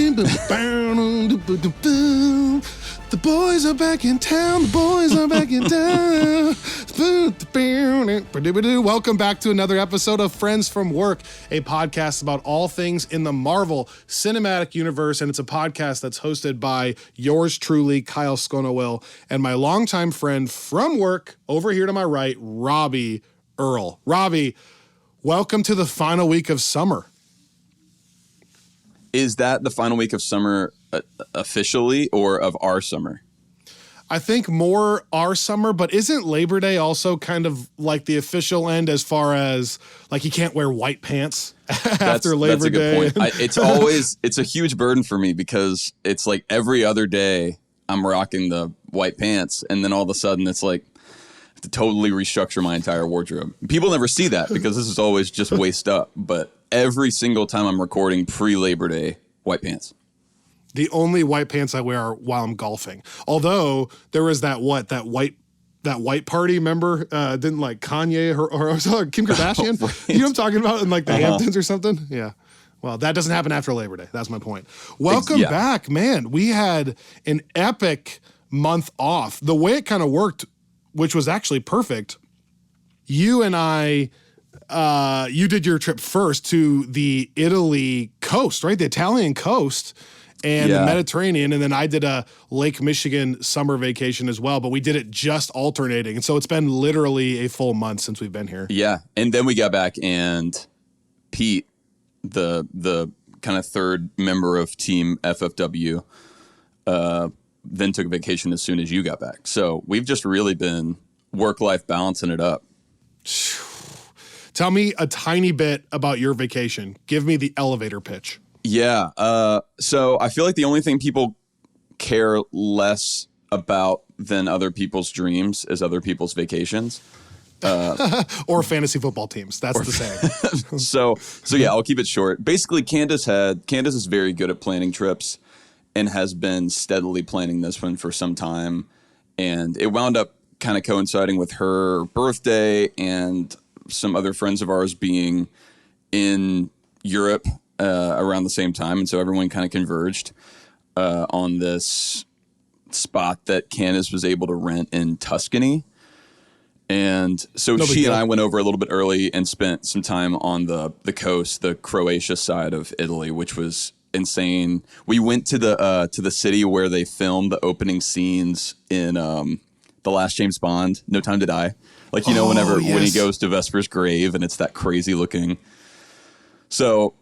The boys are back in town. The boys are back in town. Welcome back to another episode of Friends from Work, a podcast about all things in the Marvel Cinematic Universe. And it's a podcast that's hosted by yours truly, Kyle Sconowill, and my longtime friend from work over here to my right, Robbie Earl. Robbie, welcome to the final week of summer. Is that the final week of summer officially or of our summer? I think more our summer, but isn't Labor Day also kind of like the official end as far as like you can't wear white pants after Labor Day? That's a good point. It's a huge burden for me because it's like every other day I'm rocking the white pants and then all of a sudden it's like I have to totally restructure my entire wardrobe. People never see that because this is always just waist up, but every single time I'm recording pre-Labor Day, white pants. The only white pants I wear are while I'm golfing. Although there was that white party, remember? Didn't like Kanye or Kim Kardashian? Right. You know what I'm talking about? In like the Hamptons or something? Yeah. Well, that doesn't happen after Labor Day. That's my point. Welcome back, man. We had an epic month off. The way it kind of worked, which was actually perfect, you and I... you did your trip first to the Italy coast, right? The Italian coast and the Mediterranean. And then I did a Lake Michigan summer vacation as well, but we did it just alternating. And so it's been literally a full month since we've been here. Yeah. And then we got back and Pete, the kind of third member of Team FFW, then took a vacation as soon as you got back. So we've just really been work-life balancing it up. Tell me a tiny bit about your vacation. Give me the elevator pitch. Yeah. So I feel like the only thing people care less about than other people's dreams is other people's vacations. Or fantasy football teams. That's the same. So yeah, I'll keep it short. Basically, Candace is very good at planning trips and has been steadily planning this one for some time. And it wound up kind of coinciding with her birthday and some other friends of ours being in Europe around the same time. And so everyone kind of converged on this spot that Candace was able to rent in Tuscany. And so she and I went over a little bit early and spent some time on the coast, the Croatia side of Italy, which was insane. We went to the city where they filmed the opening scenes in the last James Bond, No Time to Die. Like, you know, when he goes to Vesper's grave and it's that crazy looking. So,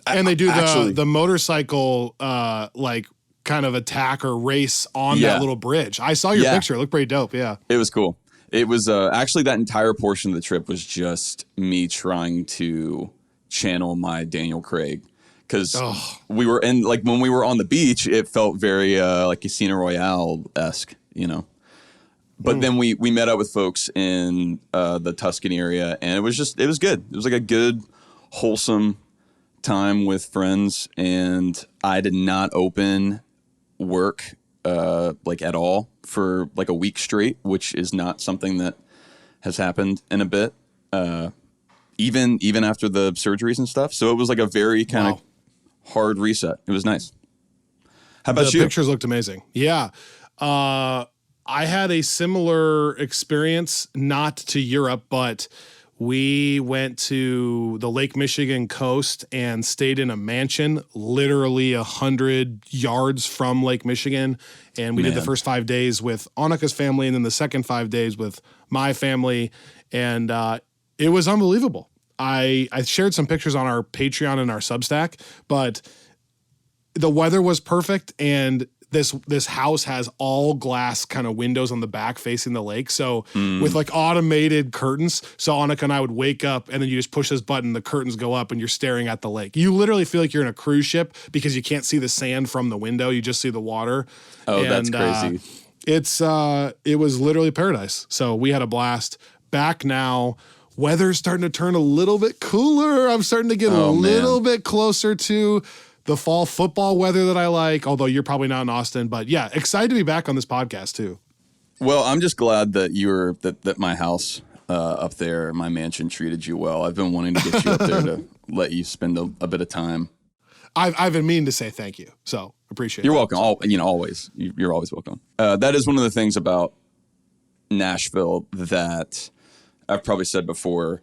and they do the motorcycle, like kind of attack or race on that little bridge. I saw your picture. It looked pretty dope. Yeah. It was cool. It was actually that entire portion of the trip was just me trying to channel my Daniel Craig. Cause we were in like, when we were on the beach, it felt very like Casino Royale-esque, you know? But then we met up with folks in the Tuscany area, and it was good. It was like a good, wholesome time with friends, and I did not open work like at all for like a week straight, which is not something that has happened in a bit, even after the surgeries and stuff. So it was like a very kind of hard reset. It was nice. How about you? The pictures looked amazing. Yeah. I had a similar experience, not to Europe, but we went to the Lake Michigan coast and stayed in a mansion literally 100 yards from Lake Michigan. And we did the first 5 days with Annika's family and then the second 5 days with my family. And it was unbelievable. I shared some pictures on our Patreon and our Substack, but the weather was perfect, and this house has all glass kind of windows on the back facing the lake. So with like automated curtains. So Annika and I would wake up and then you just push this button, the curtains go up and you're staring at the lake. You literally feel like you're in a cruise ship because you can't see the sand from the window. You just see the water. Oh, and, that's crazy. It was literally paradise. So we had a blast. Back now, weather's starting to turn a little bit cooler. I'm starting to get a little bit closer to the fall football weather that I like, although you're probably not in Austin. But yeah, excited to be back on this podcast too. Well, I'm just glad that that my house up there, my mansion, treated you well. I've been wanting to get you up there to let you spend a bit of time. I've been meaning to say thank you. So appreciate it. You're welcome. Always. You're always welcome. That is one of the things about Nashville that I've probably said before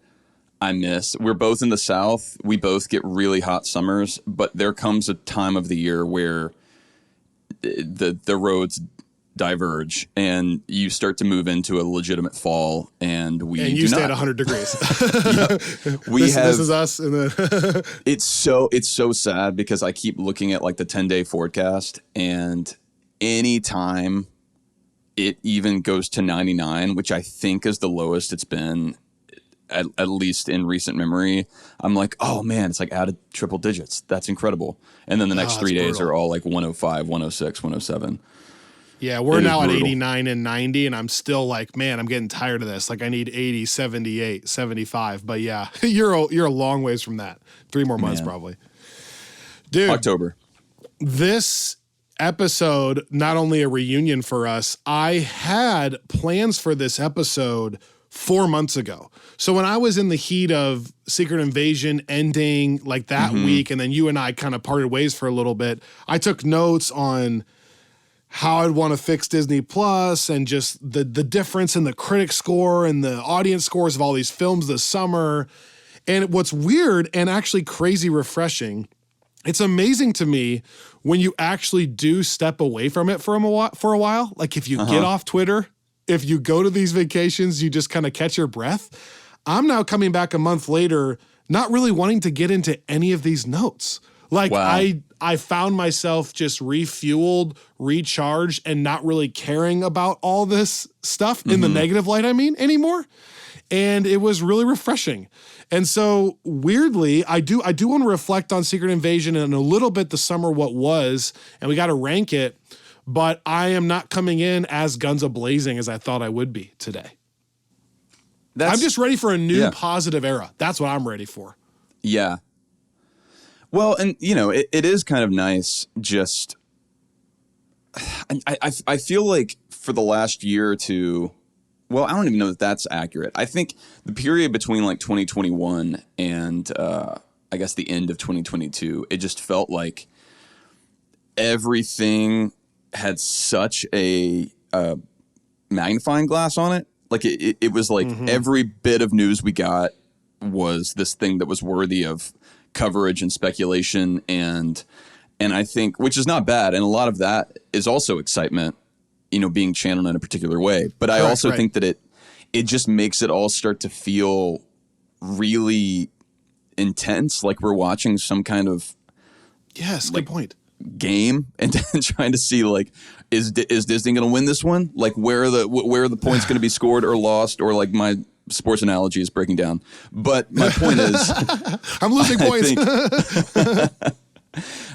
I miss. We're both in the South. We both get really hot summers, but there comes a time of the year where the roads diverge and you start to move into a legitimate fall, and you stay at 100 degrees. This is us. And then it's so sad because I keep looking at like the 10-day forecast, and anytime it even goes to 99, which I think is the lowest it's been at least in recent memory, I'm like, oh man, it's like out of triple digits. That's incredible. And then the next 3 days are all like 105, 106, 107. Yeah, we're now at 89 and 90, and I'm still like, man, I'm getting tired of this. Like, I need 80, 78, 75. But yeah, you're a long ways from that. 3 more months, probably. Dude. October. This episode, not only a reunion for us, I had plans for this episode 4 months ago. So when I was in the heat of Secret Invasion ending like that week, and then you and I kind of parted ways for a little bit, I took notes on how I'd want to fix Disney Plus and just the difference in the critic score and the audience scores of all these films this summer. And what's weird and actually crazy refreshing, it's amazing to me when you actually do step away from it for a while. Like if you get off Twitter, if you go to these vacations, you just kind of catch your breath. I'm now coming back a month later, not really wanting to get into any of these notes. Like I found myself just refueled, recharged, and not really caring about all this stuff in the negative light, anymore. And it was really refreshing. And so weirdly, I do want to reflect on Secret Invasion and a little bit the summer what was, and we got to rank it, but I am not coming in as guns a-blazing as I thought I would be today. I'm just ready for a new positive era. That's what I'm ready for. Yeah. Well, and it is kind of nice. Just, I feel like for the last year or two, well, I don't even know that that's accurate. I think the period between like 2021 and I guess the end of 2022, it just felt like everything had such a magnifying glass on it. Like it was like every bit of news we got was this thing that was worthy of coverage and speculation, and I think, which is not bad, and a lot of that is also excitement, being channeled in a particular way. But I also think that it just makes it all start to feel really intense, like we're watching some kind of good point game and trying to see like is Disney going to win this one? Like where are the points going to be scored or lost, or like my sports analogy is breaking down. But my point is I'm losing points.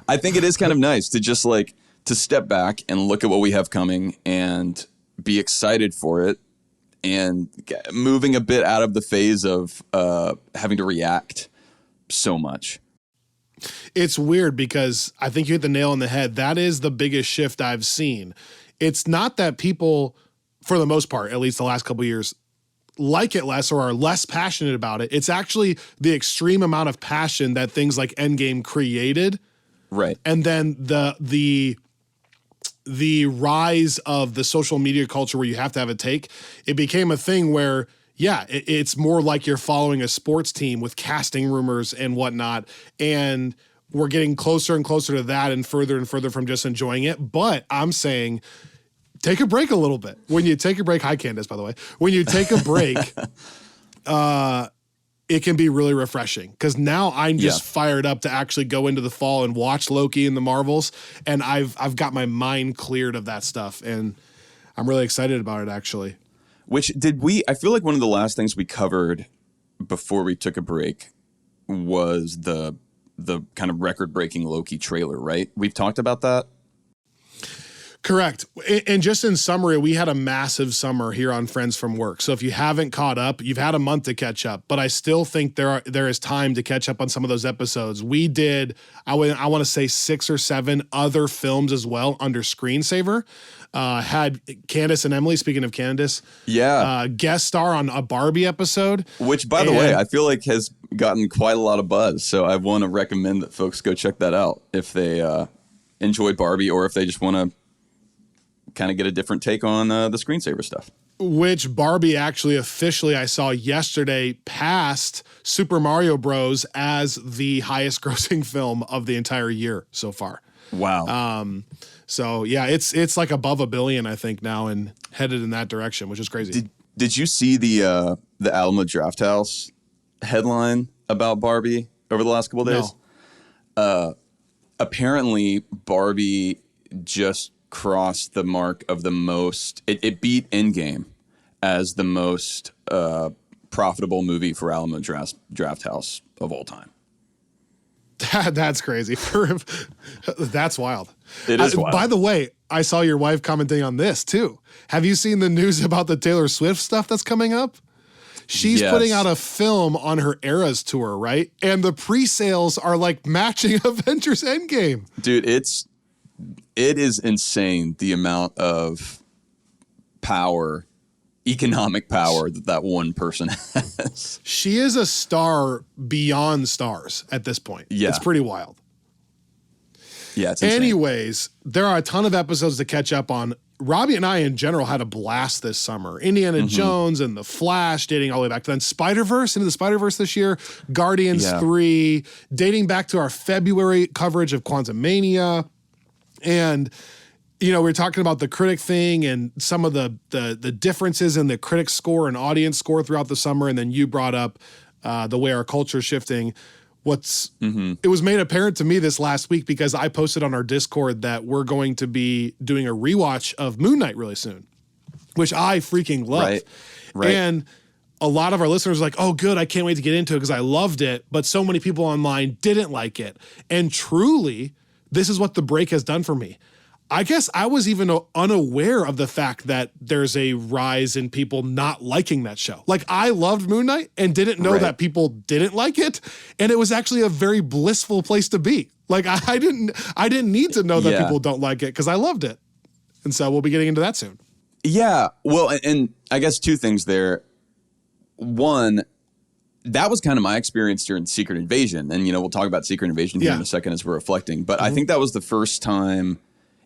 I think it is kind of nice to just like to step back and look at what we have coming and be excited for it, and moving a bit out of the phase of having to react so much. It's weird because I think you hit the nail on the head. That is the biggest shift I've seen. It's not that people, for the most part, at least the last couple of years, like it less or are less passionate about it. It's actually the extreme amount of passion that things like Endgame created. Right. And then the rise of the social media culture where you have to have a take. It became a thing where, it's more like you're following a sports team with casting rumors and whatnot. And we're getting closer and closer to that and further from just enjoying it. But I'm saying, take a break a little bit. When you take a break, hi Candace, by the way. When you take a break, it can be really refreshing, because now I'm just fired up to actually go into the fall and watch Loki and the Marvels. And I've got my mind cleared of that stuff. And I'm really excited about it, actually. I feel like one of the last things we covered before we took a break was the kind of record-breaking Loki trailer, right? We've talked about that. Correct. And just in summary, we had a massive summer here on Friends from Work. So if you haven't caught up, you've had a month to catch up. But I still think there is time to catch up on some of those episodes. We did, I want to say 6 or 7 other films as well under Screensaver. Had Candace and Emily, speaking of Candace, guest star on a Barbie episode. Which, by the way, I feel like has gotten quite a lot of buzz. So I want to recommend that folks go check that out if they enjoy Barbie or if they just want to kind of get a different take on the Screensaver stuff. Which Barbie actually officially, I saw yesterday, passed Super Mario Bros. As the highest grossing film of the entire year so far. Wow. So yeah, it's like above $1 billion, I think now, and headed in that direction, which is crazy. Did you see the Alamo Drafthouse headline about Barbie over the last couple of days? No. Apparently Barbie just crossed the mark of the most, it beat Endgame as the most profitable movie for Alamo Drafthouse of all time. That's crazy. That's wild. It is wild. By the way, I saw your wife commenting on this too. Have you seen the news about the Taylor Swift stuff that's coming up? She's putting out a film on her Eras tour, right? And the pre-sales are like matching Avengers Endgame. Dude, it is insane the amount of power, economic power that one person has. She is a star beyond stars at this point. Yeah. It's pretty wild. Yeah, it's insane. Anyways, there are a ton of episodes to catch up on. Robbie and I, in general, had a blast this summer. Indiana Jones and The Flash, dating all the way back to then. Spider-Verse, into the Spider-Verse this year. Guardians 3, dating back to our February coverage of Quantumania. And, you know, we were talking about the critic thing and some of the differences in the critic score and audience score throughout the summer. And then you brought up the way our culture is shifting. It was made apparent to me this last week because I posted on our Discord that we're going to be doing a rewatch of Moon Knight really soon, which I freaking love. Right. And a lot of our listeners are like, oh, good, I can't wait to get into it because I loved it. But so many people online didn't like it. And truly, this is what the break has done for me. I guess I was even unaware of the fact that there's a rise in people not liking that show. Like, I loved Moon Knight and didn't know that people didn't like it. And it was actually a very blissful place to be. Like, I didn't need to know that people don't like it because I loved it. And so we'll be getting into that soon. Yeah. Well, and I guess 2 things there. One, that was kind of my experience during Secret Invasion. And, you know, we'll talk about Secret Invasion here in a second as we're reflecting. But I think that was the first time.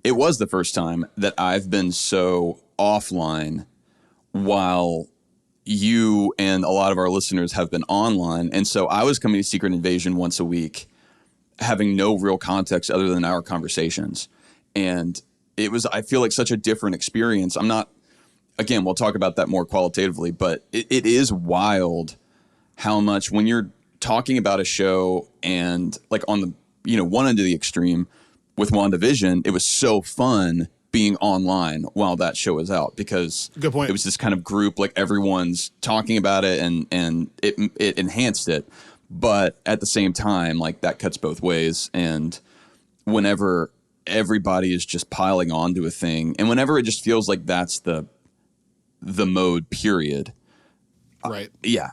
It was the first time that I've been so offline while you and a lot of our listeners have been online. And so I was coming to Secret Invasion once a week, having no real context other than our conversations. And it was, I feel like, such a different experience. Again, we'll talk about that more qualitatively, but it is wild how much when you're talking about a show and like on the, you know, one end of the extreme, with WandaVision, it was so fun being online while that show was out because Good point. It was this kind of group, like everyone's talking about it and it enhanced it. But at the same time, like that cuts both ways. And whenever everybody is just piling onto a thing and whenever it just feels like that's the mode, period. Right.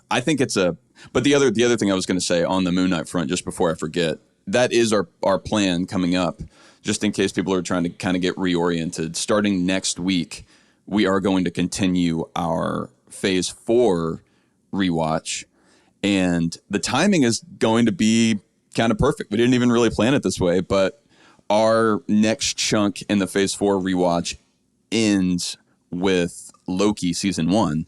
I think but the other thing I was going to say on the Moon Knight front, just before I forget, that is our plan coming up, just in case people are trying to kind of get reoriented. Starting next week, we are going to continue our Phase 4 rewatch, and the timing is going to be kind of perfect. We didn't even really plan it this way, but our next chunk in the Phase 4 rewatch ends with Loki Season 1,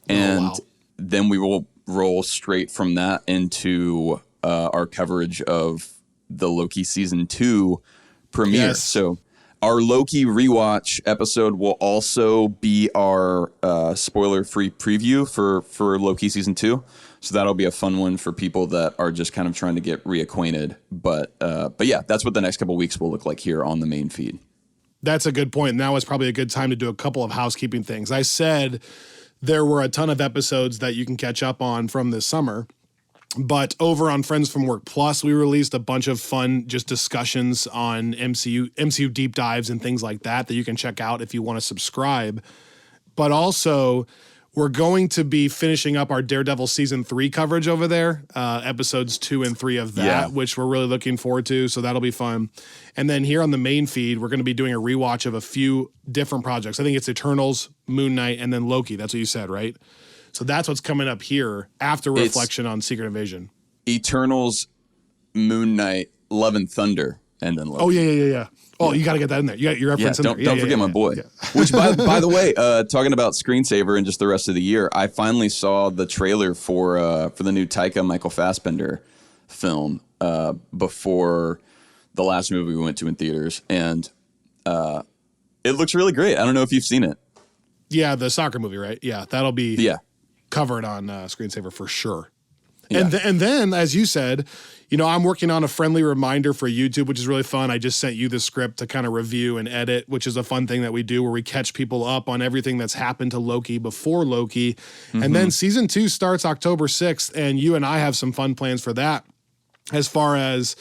and then we will roll straight from that into our coverage of the Loki Season 2 premiere. Yes. So our Loki rewatch episode will also be our spoiler-free preview for Loki Season 2. So that'll be a fun one for people that are just kind of trying to get reacquainted. But yeah, that's what the next couple of weeks will look like here on the main feed. That's a good point. Now is probably a good time to do a couple of housekeeping things. I said there were a ton of episodes that you can catch up on from this summer. But over on Friends from Work Plus, we released a bunch of fun just discussions on MCU deep dives and things like that you can check out if you want to subscribe. But also, we're going to be finishing up our Daredevil season 3 coverage over there, episodes 2 and 3 of that, which we're really looking forward to. So that'll be fun. And then here on the main feed, we're going to be doing a rewatch of a few different projects. I think it's Eternals, Moon Knight, and then Loki. That's what you said, right? So that's what's coming up here after reflection on Secret Invasion. Eternals, Moon Knight, Love and Thunder, and then Loki. Oh, yeah. Oh, you got to get that in there. You got your reference in there. Don't forget my boy. Yeah. Which, by the way, talking about Screensaver and just the rest of the year, I finally saw the trailer for the new Taika Michael Fassbender film before the last movie we went to in theaters, and it looks really great. I don't know if you've seen it. Yeah, the soccer movie, right? Yeah, that'll be covered on Screensaver for sure. Yeah. And then, as you said, I'm working on a friendly reminder for YouTube, which is really fun. I just sent you the script to kind of review and edit, which is a fun thing that we do where we catch people up on everything that's happened to Loki before Loki. Mm-hmm. And then season 2 starts October 6th, and you and I have some fun plans for that as far as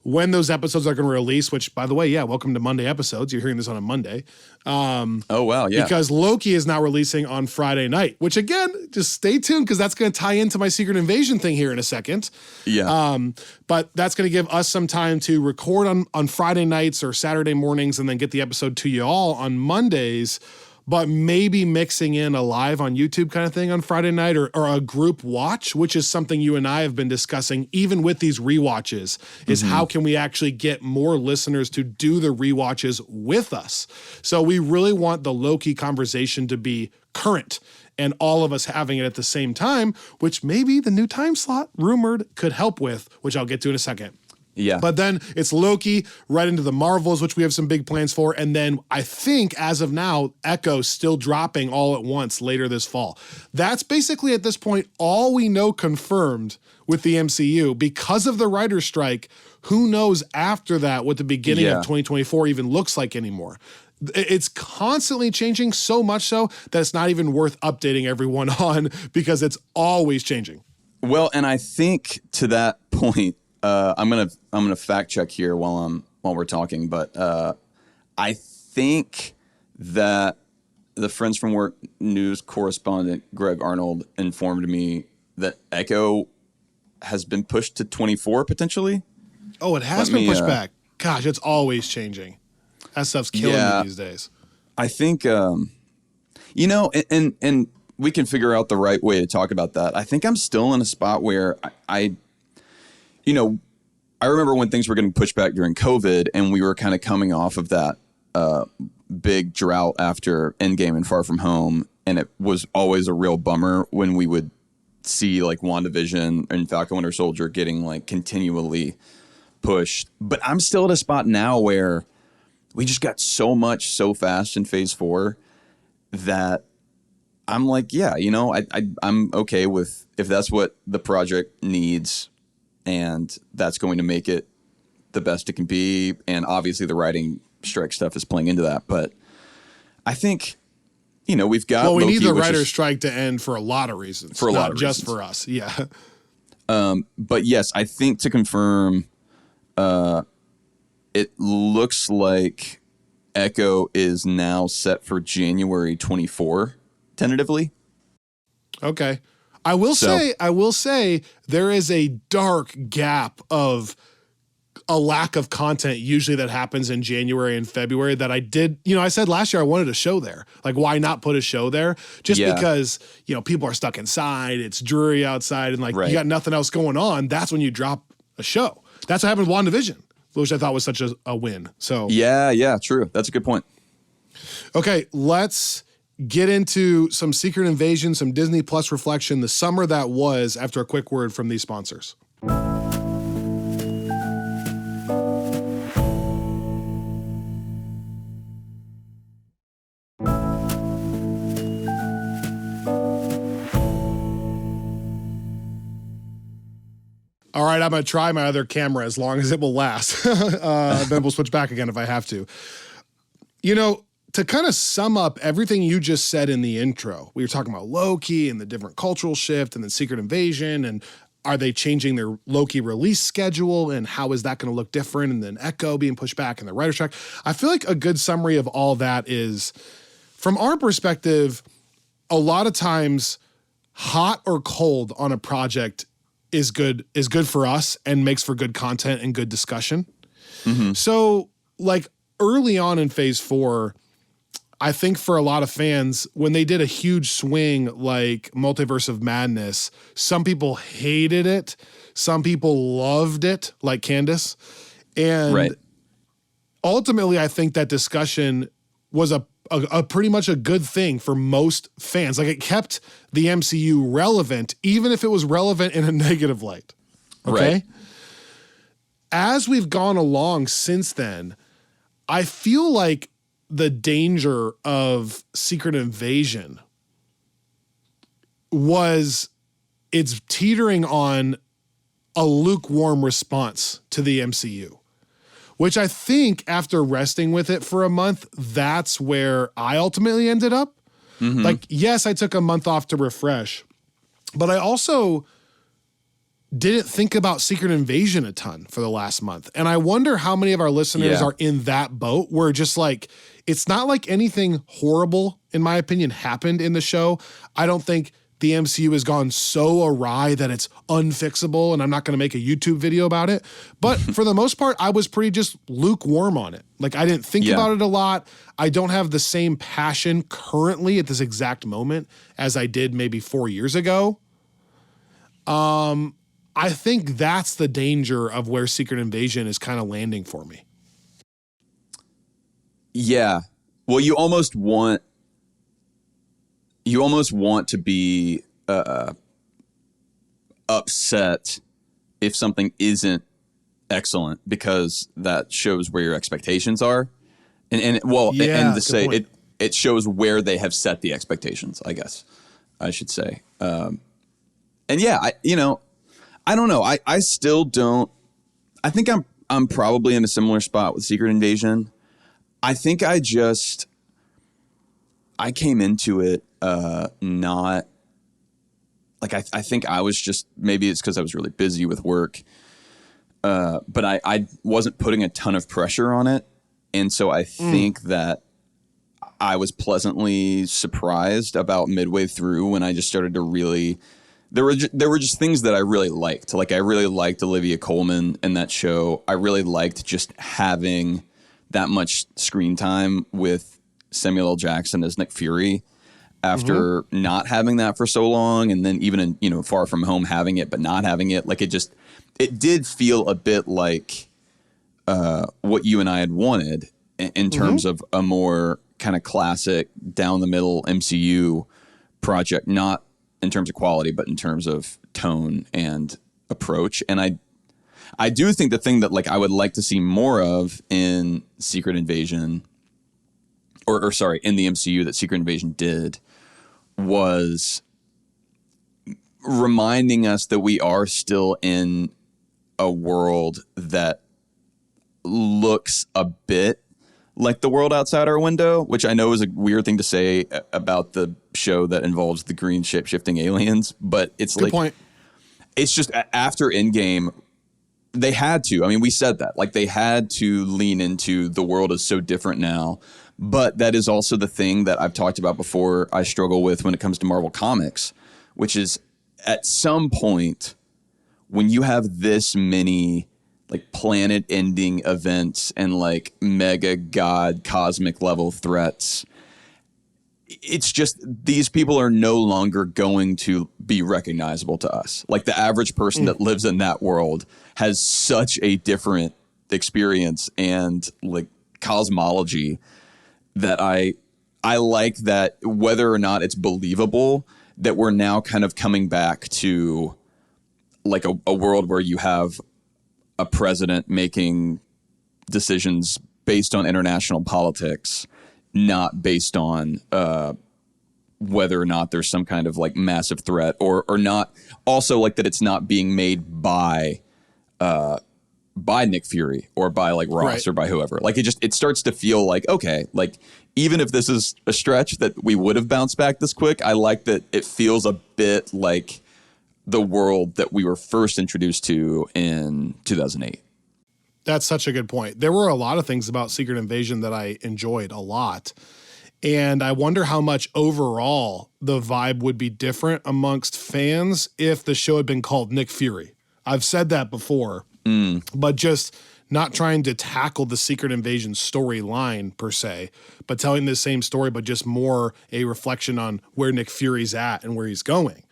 when those episodes are going to release, which, by the way, welcome to Monday episodes. You're hearing this on a Monday. Oh, wow, yeah. Because Loki is now releasing on Friday night, which, again, just stay tuned because that's going to tie into my Secret Invasion thing here in a second. Yeah. But that's going to give us some time to record on Friday nights or Saturday mornings and then get the episode to you all on Mondays, but maybe mixing in a live on YouTube kind of thing on Friday night or a group watch, which is something you and I have been discussing even with these rewatches, is how can we actually get more listeners to do the rewatches with us? So we really want the Loki conversation to be current and all of us having it at the same time, which maybe the new time slot rumored could help with, which I'll get to in a second. Yeah. But then it's Loki right into the Marvels, which we have some big plans for. And then I think as of now, Echo still dropping all at once later this fall. That's basically at this point all we know confirmed with the MCU. Because of the writer's strike, who knows after that what the beginning of 2024 even looks like anymore. It's constantly changing, so much so that it's not even worth updating everyone on because it's always changing. Well, and I think to that point, I'm gonna fact check here while we're talking, but I think that the Friends from Work news correspondent Greg Arnold informed me that Echo has been pushed to 24 potentially. Oh, it has been pushed back. Gosh, it's always changing. That stuff's killing me these days. I think and we can figure out the right way to talk about that. I think I'm still in a spot where I remember when things were getting pushed back during COVID and we were kind of coming off of that big drought after Endgame and Far From Home. And it was always a real bummer when we would see like WandaVision and Falcon Winter Soldier getting like continually pushed. But I'm still at a spot now where we just got so much so fast in phase 4 that I'm like, I'm okay with if that's what the project needs. And that's going to make it the best it can be. And obviously the writing strike stuff is playing into that. But I think, we've got Well, we Loki, need the writer's strike to end for a lot of reasons. For a lot of reasons. Not just for us. Yeah. But yes, I think to confirm, it looks like Echo is now set for January 24, tentatively. Okay. I will say there is a dark gap of a lack of content usually that happens in January and February that I did, I said last year I wanted a show there. Like, why not put a show there? Just because, people are stuck inside, it's dreary outside, and you got nothing else going on. That's when you drop a show. That's what happened with WandaVision, which I thought was such a win. So yeah, true. That's a good point. Okay, let's get into some Secret Invasion, some Disney Plus reflection, the summer that was, after a quick word from these sponsors. All right, I'm going to try my other camera as long as it will last. Then we'll switch back again if I have to. To kind of sum up everything you just said in the intro, we were talking about Loki and the different cultural shift and the Secret Invasion and Are they changing their Loki release schedule, and how is that going to look different? And then Echo being pushed back and the writer's strike. I feel like a good summary of all that is, from our perspective, a lot of times hot or cold on a project is good for us and makes for good content and good discussion. Mm-hmm. So like early on in phase 4, I think for a lot of fans, when they did a huge swing like Multiverse of Madness, some people hated it. Some people loved it, like Candace. And ultimately, I think that discussion was a pretty much a good thing for most fans. Like, it kept the MCU relevant, even if it was relevant in a negative light. Okay? Right. As we've gone along since then, I feel like the danger of Secret Invasion was it's teetering on a lukewarm response to the MCU, which I think after resting with it for a month, that's where I ultimately ended up. Mm-hmm. Like, yes, I took a month off to refresh, but I also didn't think about Secret Invasion a ton for the last month. And I wonder how many of our listeners are in that boat where just like, it's not like anything horrible, in my opinion, happened in the show. I don't think the MCU has gone so awry that it's unfixable, and I'm not going to make a YouTube video about it. But for the most part, I was pretty just lukewarm on it. Like, I didn't think about it a lot. I don't have the same passion currently at this exact moment as I did maybe 4 years ago. I think that's the danger of where Secret Invasion is kind of landing for me. Yeah. Well, you almost want to be upset if something isn't excellent, because that shows where your expectations are. And to say point. It shows where they have set the expectations, I guess I should say. I don't know. I still don't. I think I'm probably in a similar spot with Secret Invasion. I think I came into it not like I think I was just, maybe it's because I was really busy with work, but I wasn't putting a ton of pressure on it, and so I think that I was pleasantly surprised about midway through when I just started to really. There were just things that I really liked. Like, I really liked Olivia Colman in that show. I really liked just having that much screen time with Samuel L. Jackson as Nick Fury after not having that for so long. And then even in, Far From Home having it, but not having it. Like, it did feel a bit like what you and I had wanted in terms of a more kind of classic down the middle MCU project, not in terms of quality, but in terms of tone and approach. And I do think the thing that like I would like to see more of in Secret Invasion, or sorry, in the MCU that Secret Invasion did, was reminding us that we are still in a world that looks a bit like the world outside our window, which I know is a weird thing to say about the show that involves the green shape-shifting aliens, but it's good like point. It's just after Endgame, they had to. I mean, we said that. Like, they had to lean into the world is so different now, but that is also the thing that I've talked about before I struggle with when it comes to Marvel Comics, which is at some point when you have this many like planet ending events and like mega god cosmic level threats, it's just these people are no longer going to be recognizable to us. Like, the average person that lives in that world has such a different experience and like cosmology that I like that, whether or not it's believable, that we're now kind of coming back to like a world where you have a president making decisions based on international politics, not based on whether or not there's some kind of like massive threat or not. Also, like, that it's not being made by Nick Fury or by like Ross or by whoever. Like, it starts to feel like, okay, like, even if this is a stretch that we would have bounced back this quick, I like that it feels a bit like the world that we were first introduced to in 2008. That's such a good point. There were a lot of things about Secret Invasion that I enjoyed a lot. And I wonder how much overall the vibe would be different amongst fans if the show had been called Nick Fury. I've said that before, but just not trying to tackle the Secret Invasion storyline per se, but telling the same story, but just more a reflection on where Nick Fury's at and where he's going.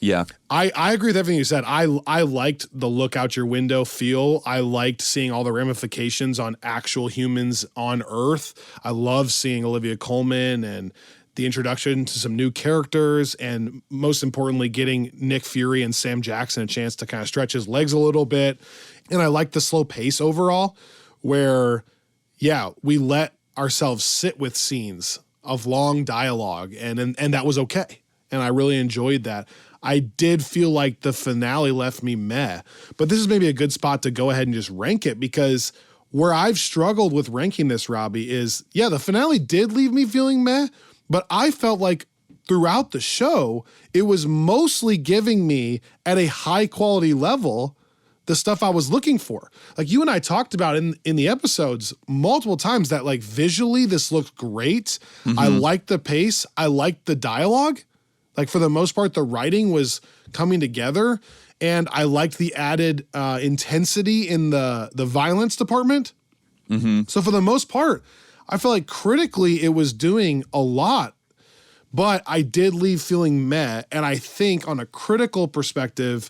Yeah. I agree with everything you said. I liked the look out your window feel. I liked seeing all the ramifications on actual humans on Earth. I love seeing Olivia Colman and the introduction to some new characters, and most importantly, getting Nick Fury and Sam Jackson a chance to kind of stretch his legs a little bit. And I like the slow pace overall, where, yeah, we let ourselves sit with scenes of long dialogue, and that was okay. And I really enjoyed that. I did feel like the finale left me meh, but this is maybe a good spot to go ahead and just rank it, because where I've struggled with ranking this, Robbie, is, yeah, the finale did leave me feeling meh, but I felt like throughout the show, it was mostly giving me at a high quality level the stuff I was looking for. Like you and I talked about in the episodes multiple times that like visually this looked great. I liked the pace. I liked the dialogue. Like for the most part, the writing was coming together, and I liked the added intensity in the violence department. So for the most part, I feel like critically it was doing a lot, but I did leave feeling meh. And I think on a critical perspective,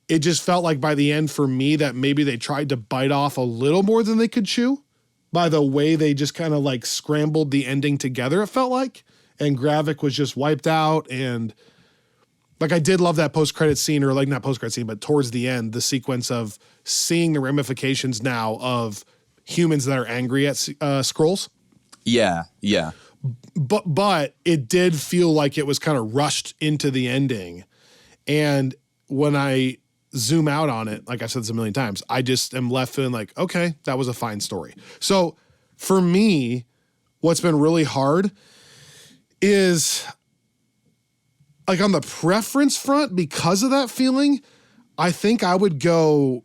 it just felt like by the end for me that maybe they tried to bite off a little more than they could chew by the way they just kind of like scrambled the ending together, it felt like. And Gravik was just wiped out. And like, I did love that post-credit scene, or like not post-credit scene, but towards the end, the sequence of seeing the ramifications now of humans that are angry at Skrulls. Yeah. Yeah. But it did feel like it was kind of rushed into the ending. And when I zoom out on it, like I've said this a million times, I just am left feeling like, okay, that was a fine story. So for me, what's been really hard is like on the preference front, because of that feeling, I think I would go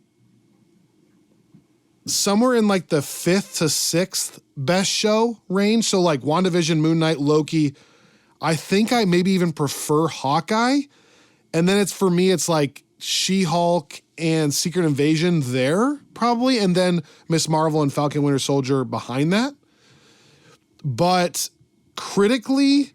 somewhere in like the 5th to 6th best show range. So like WandaVision, Moon Knight, Loki. I think I maybe even prefer Hawkeye. And then for me, it's like She-Hulk and Secret Invasion there probably. And then Ms. Marvel and Falcon Winter Soldier behind that. But critically,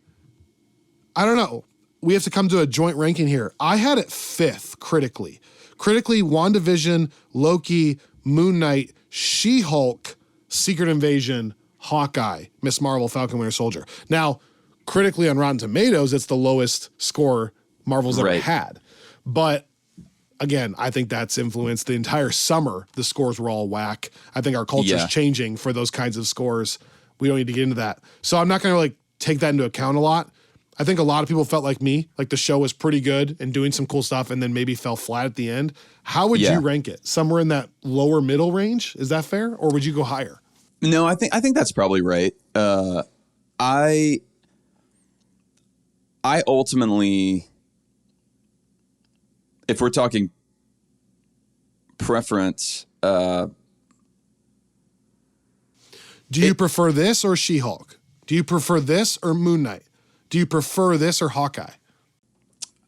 I don't know. We have to come to a joint ranking here. I had it 5th critically. Critically, WandaVision, Loki, Moon Knight, She-Hulk, Secret Invasion, Hawkeye, Ms. Marvel, Falcon Winter Soldier. Now, critically on Rotten Tomatoes, it's the lowest score Marvel's ever had. But again, I think that's influenced the entire summer. The scores were all whack. I think our culture's changing for those kinds of scores. We don't need to get into that. So I'm not going to like take that into account a lot. I think a lot of people felt like me, like the show was pretty good and doing some cool stuff, and then maybe fell flat at the end. How would you rank it? Somewhere in that lower middle range? Is that fair? Or would you go higher? No, I think that's probably right. I ultimately, if we're talking preference, do you prefer this or She-Hulk? Do you prefer this or Moon Knight? Do you prefer this or Hawkeye?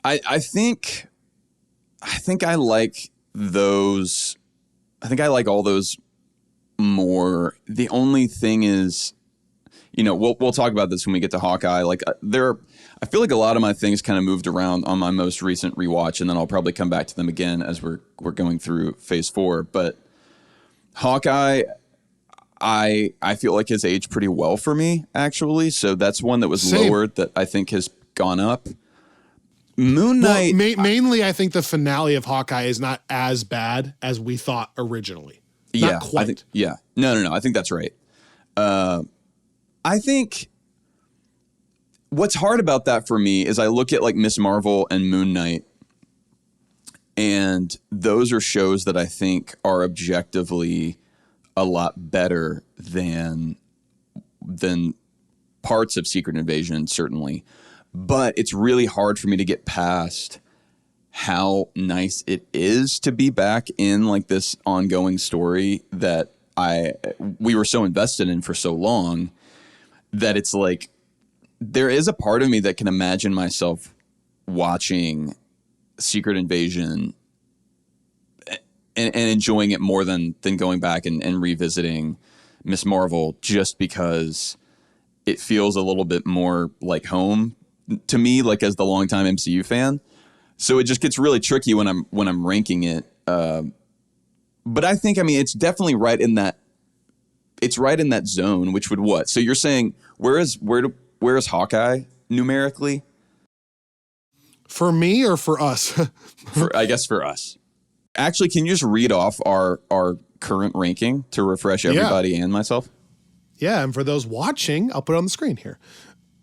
I think I like those. I think I like all those more. The only thing is, you know, we'll talk about this when we get to Hawkeye. Like I feel like a lot of my things kind of moved around on my most recent rewatch, and then I'll probably come back to them again as we're going through Phase 4. But Hawkeye, I feel like has aged pretty well for me, actually. So that's one that was lowered that I think has gone up. Moon Knight. Well, mainly, I think the finale of Hawkeye is not as bad as we thought originally. Not quite. I think, No. I think that's right. I think what's hard about that for me is I look at like Ms. Marvel and Moon Knight, and those are shows that I think are objectively a lot better than parts of Secret Invasion, certainly. but it's really hard for me to get past how nice it is to be back in like this ongoing story that we were so invested in for so long, that it's like there is a part of me that can imagine myself watching Secret Invasion and enjoying it more than going back and revisiting Miss Marvel, just because it feels a little bit more like home to me, like as the longtime MCU fan. So it just gets really tricky when I'm ranking it. But I think, I mean, it's definitely right in that zone, which would what? So you're saying where is Hawkeye numerically? For me or for us? I guess for us. Actually, can you just read off our current ranking to refresh everybody and myself? Yeah, and for those watching, I'll put it on the screen here.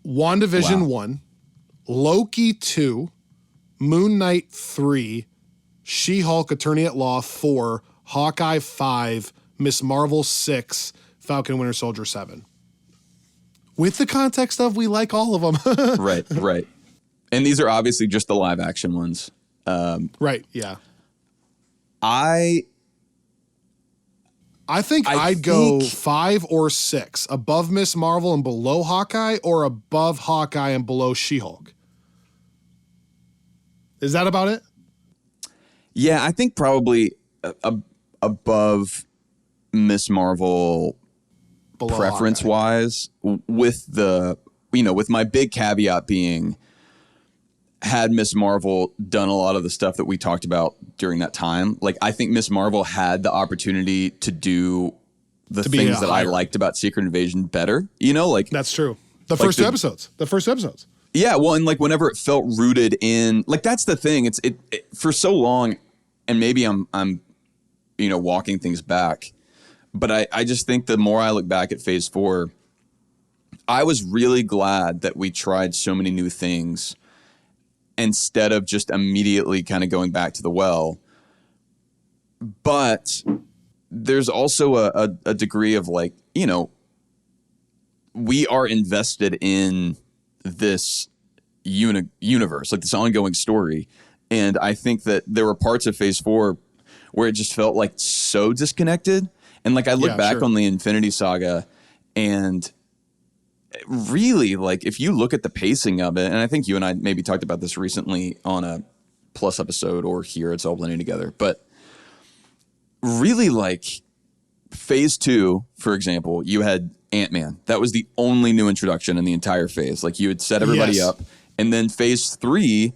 WandaVision 1, Loki 2, Moon Knight 3, She-Hulk Attorney at Law 4, Hawkeye 5, Miss Marvel 6, Falcon Winter Soldier 7. With the context of we like all of them. Right. And these are obviously just the live action ones. Right, yeah. I think I'd go 5 or 6, above Miss Marvel and below Hawkeye, or above Hawkeye and below She-Hulk. Is that about it? Yeah, I think probably above Miss Marvel Below preference Hawkeye. wise, with my big caveat being, had Miss Marvel done a lot of the stuff that we talked about during that time, like I think Miss Marvel had the opportunity to do the things that I liked about Secret Invasion better, like That's true. The first two episodes. Yeah, well, and like whenever it felt rooted in, like that's the thing. It for so long, and maybe I'm walking things back, but I just think the more I look back at Phase 4, I was really glad that we tried so many new things instead of just immediately kind of going back to the well. But there's also a degree of like, we are invested in this universe, like this ongoing story. And I think that there were parts of Phase 4 where it just felt like so disconnected. And like I look back on the Infinity Saga, and really, like if you look at the pacing of it, and I think you and I maybe talked about this recently on a Plus episode or here, it's all blending together. But really, like Phase 2, for example, you had Ant-Man. That was the only new introduction in the entire phase. Like you had set everybody up. And then Phase 3,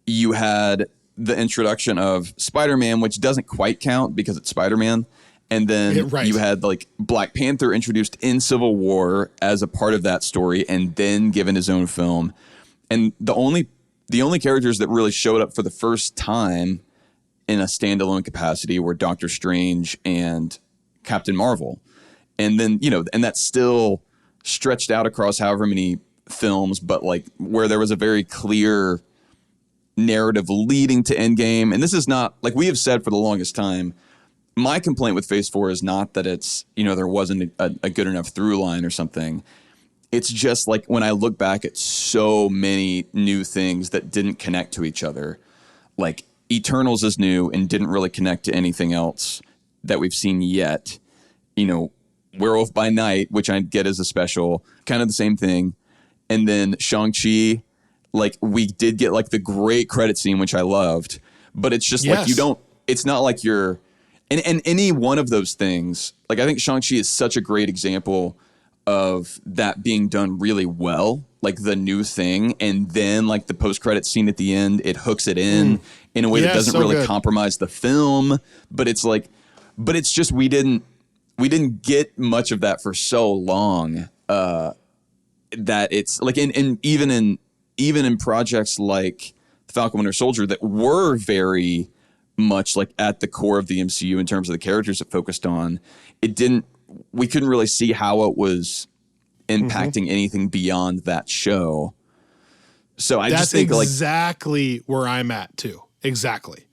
you had the introduction of Spider-Man, which doesn't quite count because it's Spider-Man. And then you had like Black Panther introduced in Civil War as a part of that story and then given his own film. And the only characters that really showed up for the first time in a standalone capacity were Doctor Strange and Captain Marvel. And then, and that's still stretched out across however many films, but like where there was a very clear narrative leading to Endgame. And this is not, like we have said for the longest time, my complaint with Phase 4 is not that it's, there wasn't a good enough through line or something. It's just like when I look back at so many new things that didn't connect to each other, like Eternals is new and didn't really connect to anything else that we've seen yet. Werewolf by Night, which I get as a special, kind of the same thing. And then Shang-Chi, like we did get like the great credit scene, which I loved, but it's just like it's not like you're, and any one of those things, like I think Shang-Chi is such a great example of that being done really well, like the new thing. And then like the post-credit scene at the end, it hooks it in a way that doesn't really compromise the film, but it's just, we didn't get much of that for so long, that it's like even in projects like Falcon Winter Soldier that were very much like at the core of the MCU in terms of the characters it focused on, we couldn't really see how it was impacting anything beyond that show. So I just think exactly where I'm at too. Exactly.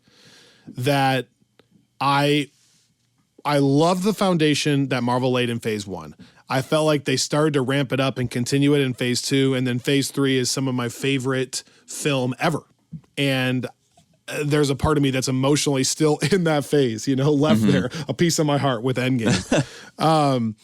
That I I love the foundation that Marvel laid in phase 1. I felt like they started to ramp it up and continue it in phase 2. And then phase 3 is some of my favorite film ever. And there's a part of me that's emotionally still in that phase, left there, a piece of my heart with Endgame.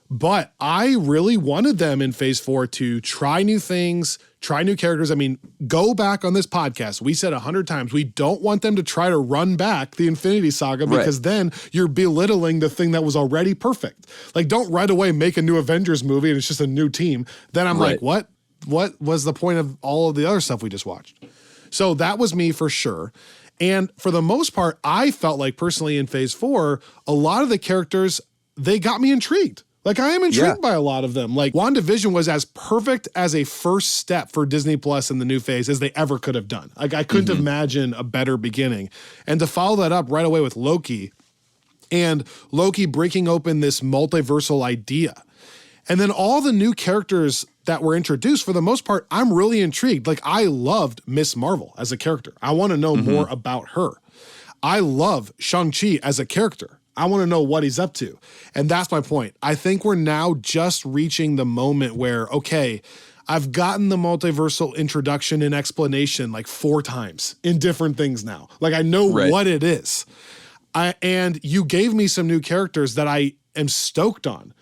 But I really wanted them in phase 4 to try new things, try new characters. I mean, go back on this podcast. We said 100 times, we don't want them to try to run back the Infinity Saga because then you're belittling the thing that was already perfect. Like, don't right away make a new Avengers movie and it's just a new team. Then I'm like, what was the point of all of the other stuff we just watched? So that was me for sure. And for the most part, I felt like personally in phase 4, a lot of the characters, they got me intrigued. Like, I am intrigued by a lot of them. Like, WandaVision was as perfect as a first step for Disney Plus in the new phase as they ever could have done. Like, I couldn't imagine a better beginning. And to follow that up right away with Loki, and Loki breaking open this multiversal idea. And then all the new characters that were introduced, for the most part, I'm really intrigued. Like, I loved Miss Marvel as a character. I want to know more about her. I love Shang-Chi as a character. I want to know what he's up to. And that's my point. I think we're now just reaching the moment where, okay, I've gotten the multiversal introduction and explanation like 4 times in different things now. Like, I know what it is. And you gave me some new characters that I am stoked on.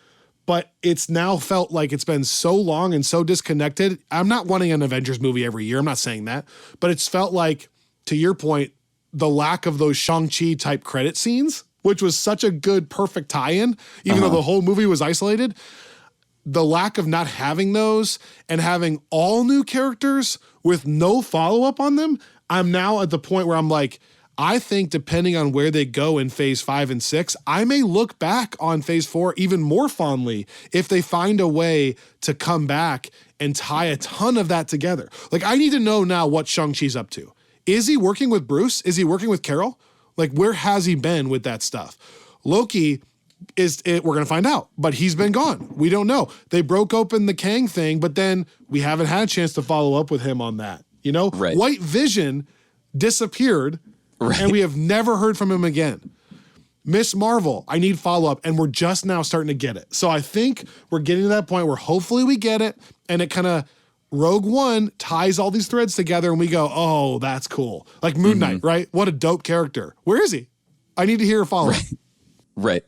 But it's now felt like it's been so long and so disconnected. I'm not wanting an Avengers movie every year. I'm not saying that. But it's felt like, to your point, the lack of those Shang-Chi type credit scenes, which was such a good, perfect tie-in, even though the whole movie was isolated. The lack of not having those and having all new characters with no follow-up on them, I'm now at the point where I'm like, I think depending on where they go in phase 5 and 6, I may look back on phase 4 even more fondly if they find a way to come back and tie a ton of that together. Like, I need to know now what Shang-Chi's up to. Is he working with Bruce? Is he working with Carol? Like, where has he been with that stuff? Loki we're going to find out, but he's been gone. We don't know. They broke open the Kang thing, but then we haven't had a chance to follow up with him on that. White Vision disappeared. And we have never heard from him again. Miss Marvel, I need follow-up, and we're just now starting to get it. So I think we're getting to that point where hopefully we get it, and it kind of, Rogue One ties all these threads together, and we go, oh, that's cool. Like Moon Knight, right? What a dope character. Where is he? I need to hear a follow-up. Right.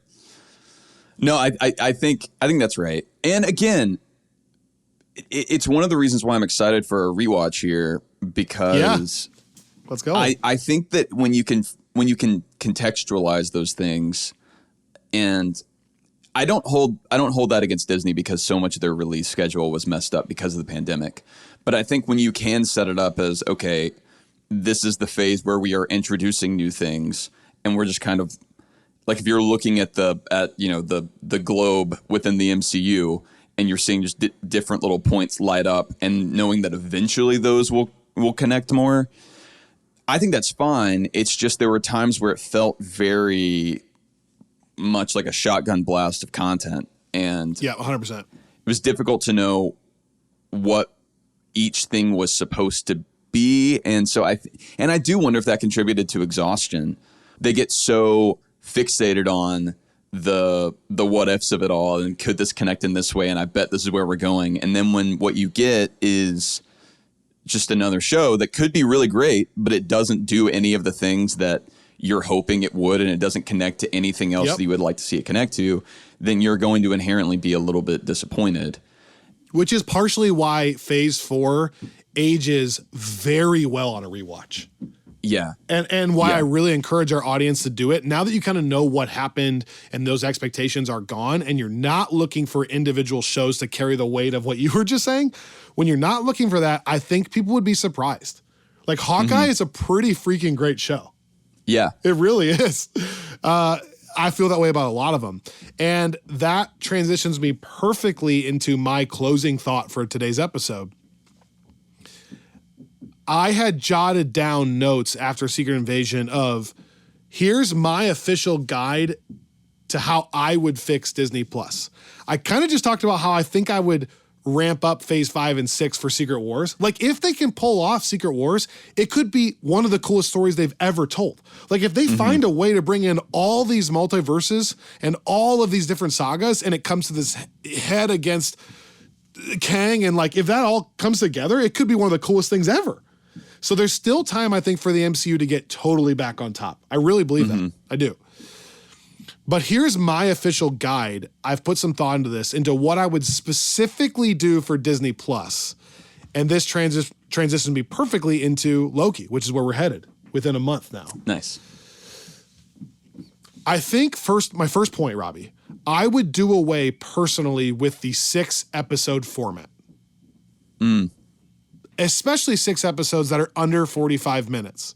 No, I think that's right. And again, it's one of the reasons why I'm excited for a rewatch here, because... Let's go. I think that when you can contextualize those things, and I don't hold that against Disney because so much of their release schedule was messed up because of the pandemic. But I think when you can set it up as, okay, this is the phase where we are introducing new things, and we're just kind of like, if you're looking at the globe within the MCU, and you're seeing just different little points light up, and knowing that eventually those will connect more. I think that's fine. It's just there were times where it felt very much like a shotgun blast of content. And 100%. It was difficult to know what each thing was supposed to be. And so I do wonder if that contributed to exhaustion. They get so fixated on the what ifs of it all, and could this connect in this way? And I bet this is where we're going. And then when what you get is just another show that could be really great, but it doesn't do any of the things that you're hoping it would, and it doesn't connect to anything else that you would like to see it connect to, then you're going to inherently be a little bit disappointed. Which is partially why phase 4 ages very well on a rewatch. Yeah. And why I really encourage our audience to do it. Now that you kind of know what happened and those expectations are gone, and you're not looking for individual shows to carry the weight of what you were just saying, when you're not looking for that, I think people would be surprised. Like, Hawkeye is a pretty freaking great show. Yeah. It really is. I feel that way about a lot of them. And that transitions me perfectly into my closing thought for today's episode. I had jotted down notes after Secret Invasion of, here's my official guide to how I would fix Disney Plus. I kind of just talked about how I think I would ramp up phase 5 and 6 for Secret Wars. Like, if they can pull off Secret Wars, it could be one of the coolest stories they've ever told. Like, if they find a way to bring in all these multiverses and all of these different sagas, and it comes to this head against Kang, and like, if that all comes together, it could be one of the coolest things ever. So there's still time, I think, for the MCU to get totally back on top. I really believe that. I do. But here's my official guide. I've put some thought into this, into what I would specifically do for Disney Plus. And this transitions me perfectly into Loki, which is where we're headed within a month now. Nice. I think my first point, Robbie, I would do away personally with the 6-episode format. Especially 6 episodes that are under 45 minutes.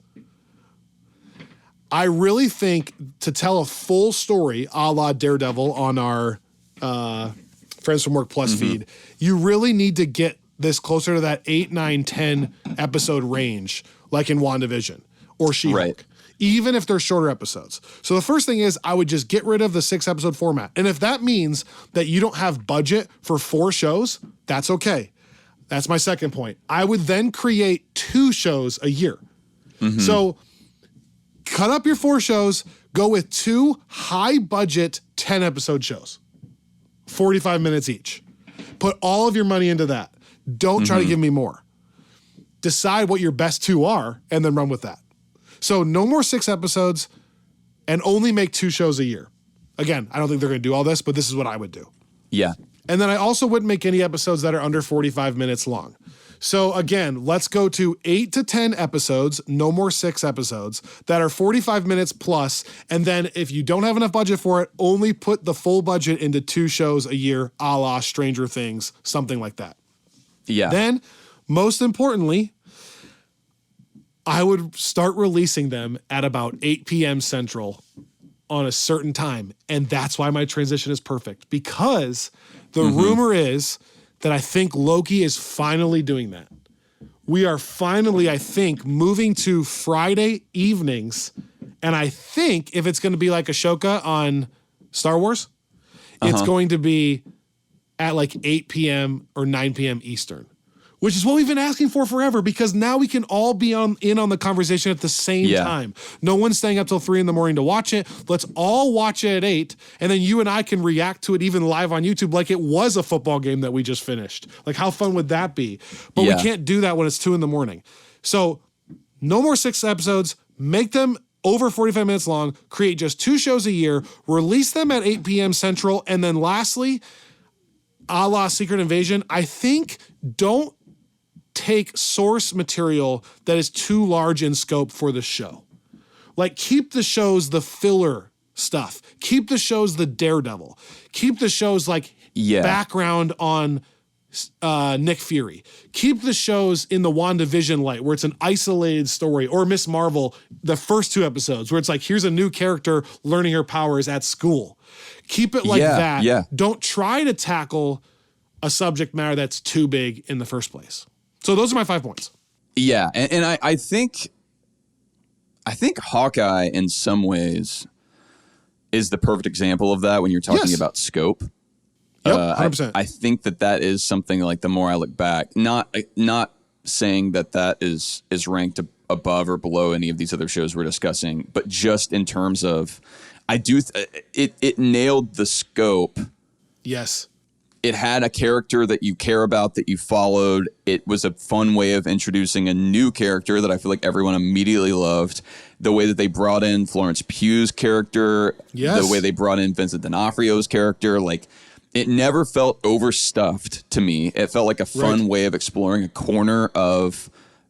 I really think to tell a full story, a la Daredevil on our Friends from Work Plus feed, you really need to get this closer to that 8, 9, 10 episode range, like in WandaVision or She-Hulk, Right. even if they're shorter episodes. So the first thing is I would just get rid of the 6-episode format. And if that means that you don't have budget for 4 shows, that's okay. That's my second point. I would then create 2 shows a year. So cut up your 4 shows, go with 2 high-budget 10-episode shows, 45 minutes each. Put all of your money into that. Don't try to give me more. Decide what your best 2 are, and then run with that. So no more 6 episodes, and only make 2 shows a year. Again, I don't think they're going to do all this, but this is what I would do. Yeah. And then I also wouldn't make any episodes that are under 45 minutes long. So again, let's go to 8 to 10 episodes, no more 6 episodes, that are 45 minutes plus. And then if you don't have enough budget for it, only put the full budget into 2 shows a year, a la Stranger Things, something like that. Yeah. Then, most importantly, I would start releasing them at about 8 p.m. Central on a certain time. And that's why my transition is perfect, because the rumor is that I think Loki is finally doing that. We are finally, I think, moving to Friday evenings. And I think if it's going to be like Ashoka on Star Wars, it's going to be at like 8 p.m. or 9 p.m. Eastern, which is what we've been asking for forever, because now we can all be in on the conversation at the same time. No one's staying up till 3 a.m. to watch it. Let's all watch it at 8, and then you and I can react to it even live on YouTube like it was a football game that we just finished. Like, how fun would that be? But we can't do that when it's 2 a.m. So no more 6 episodes. Make them over 45 minutes long. Create just 2 shows a year. Release them at 8 p.m. Central. And then lastly, a la Secret Invasion, I think don't take source material that is too large in scope for the show. Like, keep the shows the filler stuff. Keep the shows the Daredevil. Keep the shows like background on Nick Fury. Keep the shows in the WandaVision light where it's an isolated story, or Miss Marvel, the first 2 episodes where it's like, here's a new character learning her powers at school. Keep it like that. Yeah. Don't try to tackle a subject matter that's too big in the first place. So those are my 5 points. Yeah, and I think Hawkeye in some ways is the perfect example of that when you're talking about scope. Yep, 100%. I think that is something, like, the more I look back, not saying that is ranked above or below any of these other shows we're discussing, but just in terms of, it nailed the scope. Yes. It had a character that you care about, that you followed. It was a fun way of introducing a new character that I feel like everyone immediately loved. The way that they brought in Florence Pugh's character, the way they brought in Vincent D'Onofrio's character, like, it never felt overstuffed to me. It felt like a fun way of exploring a corner of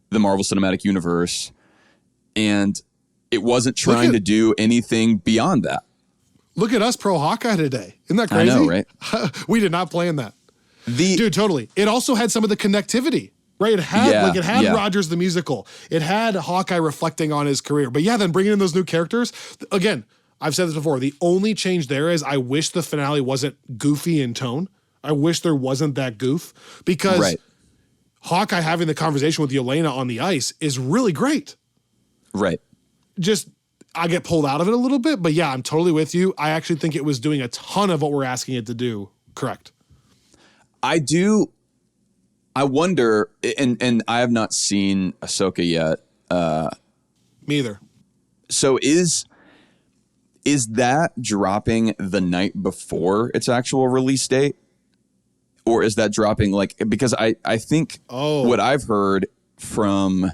the Marvel Cinematic Universe, and it wasn't trying to do anything beyond that. Look at us pro Hawkeye today. Isn't that crazy? I know, right? We did not plan that. Dude, totally. It also had some of the connectivity, right? It had Rogers the musical. It had Hawkeye reflecting on his career. But yeah, then bringing in those new characters. Again, I've said this before. The only change there is I wish the finale wasn't goofy in tone. I wish there wasn't that goof, because Hawkeye having the conversation with Yelena on the ice is really great. Right. Just, I get pulled out of it a little bit, but yeah, I'm totally with you. I actually think it was doing a ton of what we're asking it to do. Correct. I do I wonder, and I have not seen Ahsoka yet. Me either. So is that dropping the night before its actual release date? Or is that dropping because I think what I've heard from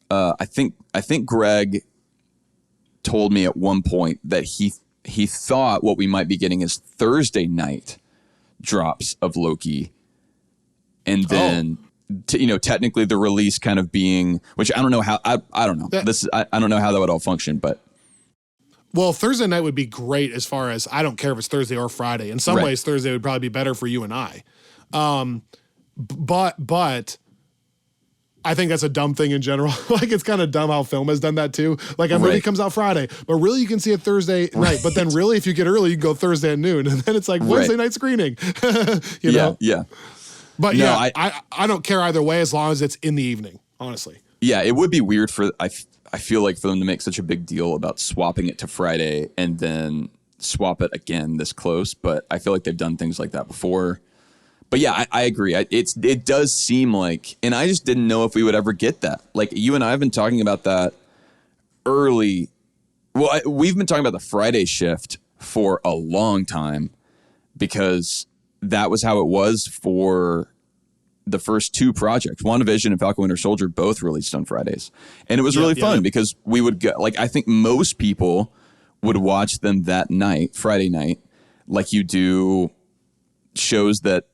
I think Greg told me at one point that he thought what we might be getting is Thursday night drops of Loki, and then technically the release kind of being, which I don't know how I don't know I don't know how that would all function, but. Well, Thursday night would be great as far as I don't care if it's Thursday or Friday. In some ways, Thursday would probably be better for you and I. But I think that's a dumb thing in general. Like, it's kind of dumb how film has done that too. Like, a movie comes out Friday, but really you can see it Thursday night. But then really, if you get early, you can go Thursday at noon. And then it's like Wednesday night screening. you know? Yeah. But no, I don't care either way as long as it's in the evening, honestly. Yeah, it would be weird I feel like for them to make such a big deal about swapping it to Friday and then swap it again this close, but I feel like they've done things like that before. But yeah, I agree. It does seem like, and I just didn't know if we would ever get that. Like, you and I have been talking about that early. Well, we've been talking about the Friday shift for a long time because that was how it was for the first two projects. WandaVision and Falcon Winter Soldier both released on Fridays. And it was really fun because we would go, I think most people would watch them that night, Friday night, like you do shows that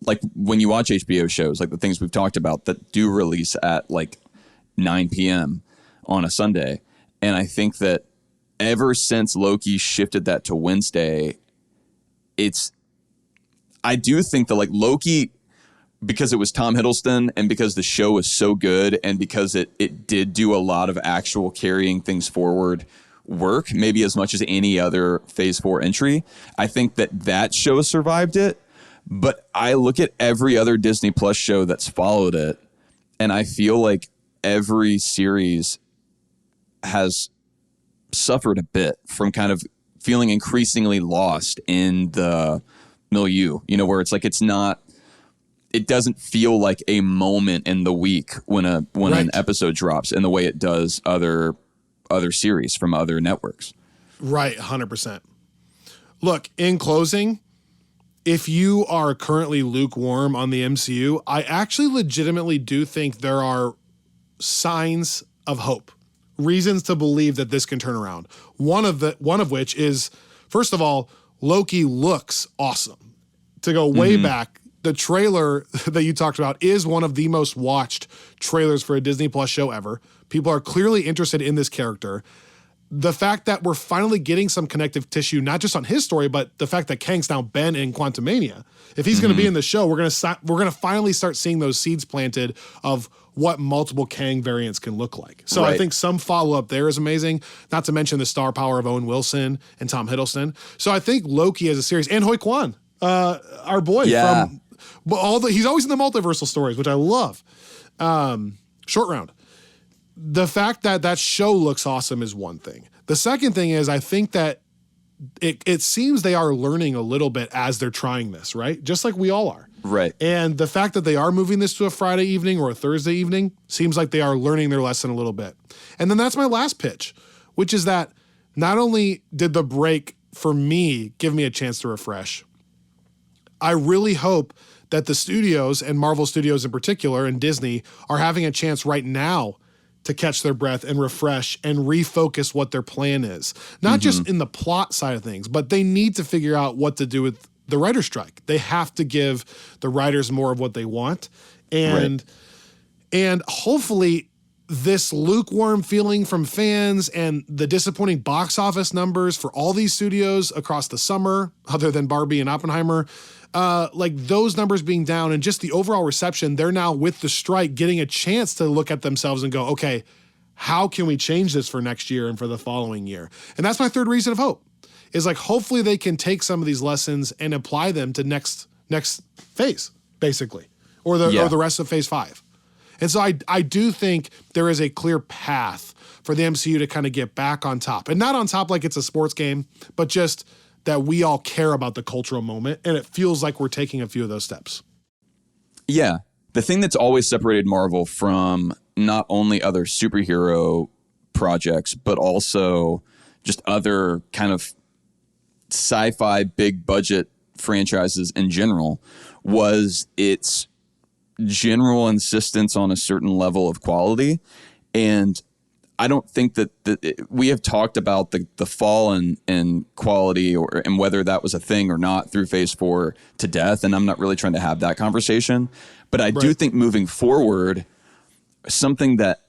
like when you watch HBO shows, like the things we've talked about that do release at 9 p.m. on a Sunday. And I think that ever since Loki shifted that to Wednesday, I do think that Loki, because it was Tom Hiddleston and because the show was so good and because it did do a lot of actual carrying things forward work, maybe as much as any other Phase 4 entry, I think that show survived it. But I look at every other Disney Plus show that's followed it, and I feel like every series has suffered a bit from kind of feeling increasingly lost in the milieu, where it's it doesn't feel like a moment in the week when an episode drops in the way it does other series from other networks. Right, 100%. Look, in closing, if you are currently lukewarm on the MCU, I actually legitimately do think there are signs of hope, reasons to believe that this can turn around. One of which is, first of all, Loki looks awesome. To go way back, the trailer that you talked about is one of the most watched trailers for a Disney Plus show ever. People are clearly interested in this character. The fact that we're finally getting some connective tissue, not just on his story, but the fact that Kang's now Ben in Quantumania. If he's going to be in the show, we're going to finally start seeing those seeds planted of what multiple Kang variants can look like. So I think some follow-up there is amazing, not to mention the star power of Owen Wilson and Tom Hiddleston. So I think Loki as a series, and Hoi Kwan, our boy from he's always in the multiversal stories, which I love. Short Round. The fact that show looks awesome is one thing. The second thing is I think that it seems they are learning a little bit as they're trying this, right? Just like we all are. Right. And the fact that they are moving this to a Friday evening or a Thursday evening seems like they are learning their lesson a little bit. And then that's my last pitch, which is that not only did the break for me give me a chance to refresh, I really hope that the studios and Marvel Studios in particular and Disney are having a chance right now to catch their breath and refresh and refocus what their plan is. Not just in the plot side of things, but they need to figure out what to do with the writer's strike. They have to give the writers more of what they want. And hopefully this lukewarm feeling from fans and the disappointing box office numbers for all these studios across the summer, other than Barbie and Oppenheimer, those numbers being down and just the overall reception, they're now with the strike getting a chance to look at themselves and go, okay, how can we change this for next year and for the following year? And that's my third reason of hope, is hopefully they can take some of these lessons and apply them to next phase, basically, or the rest of Phase 5. And so I do think there is a clear path for the MCU to kind of get back on top, and not on top like it's a sports game, but just that we all care about the cultural moment, and it feels like we're taking a few of those steps. Yeah, the thing that's always separated Marvel from not only other superhero projects, but also just other kind of sci-fi big budget franchises in general, was its general insistence on a certain level of quality. And I don't think that we have talked about the fall in quality and whether that was a thing or not through Phase 4 to death. And I'm not really trying to have that conversation. But I do think moving forward, something that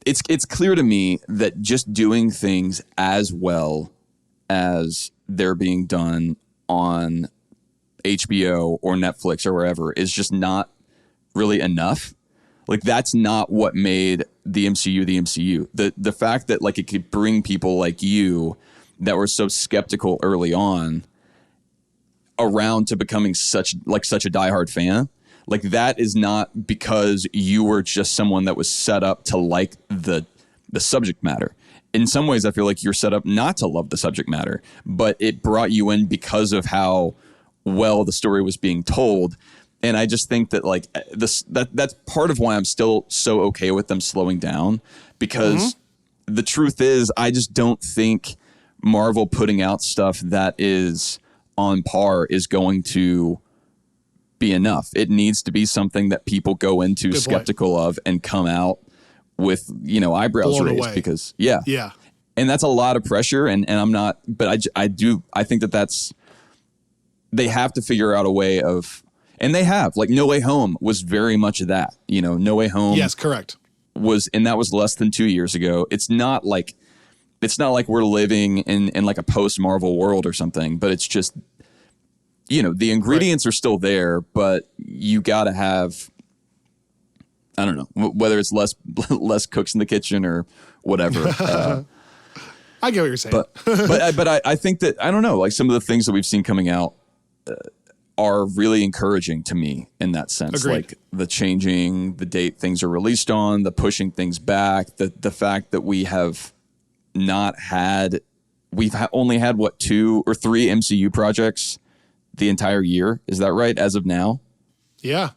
it's clear to me that just doing things as well as they're being done on HBO or Netflix or wherever is just not really enough. Like, that's not what made the MCU the MCU. The fact that like it could bring people like you that were so skeptical early on around to becoming such a diehard fan, like that is not because you were just someone that was set up to like the subject matter. In some ways, I feel like you're set up not to love the subject matter, but it brought you in because of how well the story was being told. And I just think that like that's part of why I'm still so okay with them slowing down, because the truth is I just don't think Marvel putting out stuff that is on par is going to be enough. It needs to be something that people go into skeptical of and come out with, eyebrows Blown raised away. because and that's a lot of pressure. And I'm not, but I think that's, they have to figure out a way of, and they have, like No Way Home was very much of that, No Way Home. Yes, correct. And that was less than 2 years ago. It's not like we're living in like a post Marvel world or something, but it's just, the ingredients are still there, but you got to have, I don't know, whether it's less cooks in the kitchen or whatever. I get what you're saying. But I think that, I don't know, like some of the things that we've seen coming out are really encouraging to me in that sense. Agreed. Like the changing the date things are released on, the pushing things back, the fact that we have not had, only had what, 2 or 3 MCU projects the entire year. Is that right? As of now? Yeah.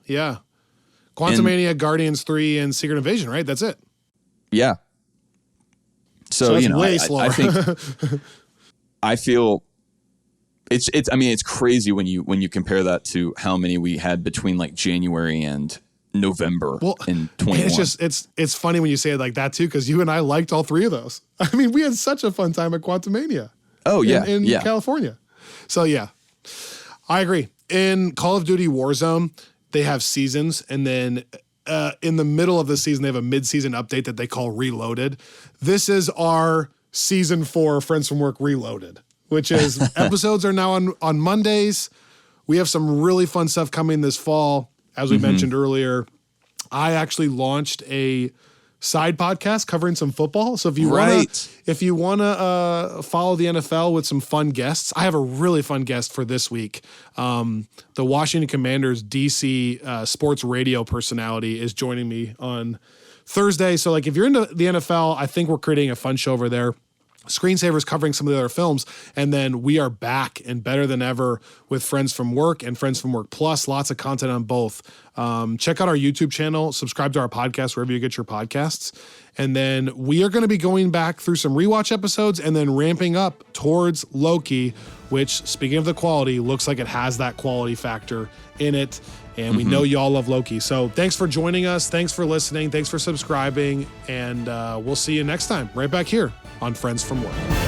Quantumania, Guardians 3, and Secret Invasion, right? That's it. Yeah. So that's way slower. I think I feel it's crazy when you compare that to how many we had between like January and November in 21. It's funny when you say it like that too, because you and I liked all 3 of those. I mean, we had such a fun time at Quantumania. Oh yeah, in California. So yeah, I agree. In Call of Duty Warzone, they have seasons, and then in the middle of the season, they have a mid-season update that they call Reloaded. This is our season 4 Friends from Work Reloaded, which is episodes are now on Mondays. We have some really fun stuff coming this fall, as we mentioned earlier. I actually launched a side podcast covering some football. So if you want to follow the NFL with some fun guests, I have a really fun guest for this week. The Washington Commanders DC sports radio personality is joining me on Thursday. So like if you're into the NFL, I think we're creating a fun show over there. Screensavers covering some of the other films, and then we are back and better than ever with Friends from Work and Friends from Work Plus. Lots of content on both. Check out our YouTube channel, subscribe to our podcast wherever you get your podcasts, and then we are going to be going back through some rewatch episodes and then ramping up towards Loki, which, speaking of the quality, looks like it has that quality factor in it. And we know y'all love Loki. So thanks for joining us. Thanks for listening. Thanks for subscribing. And we'll see you next time right back here on Friends from Work.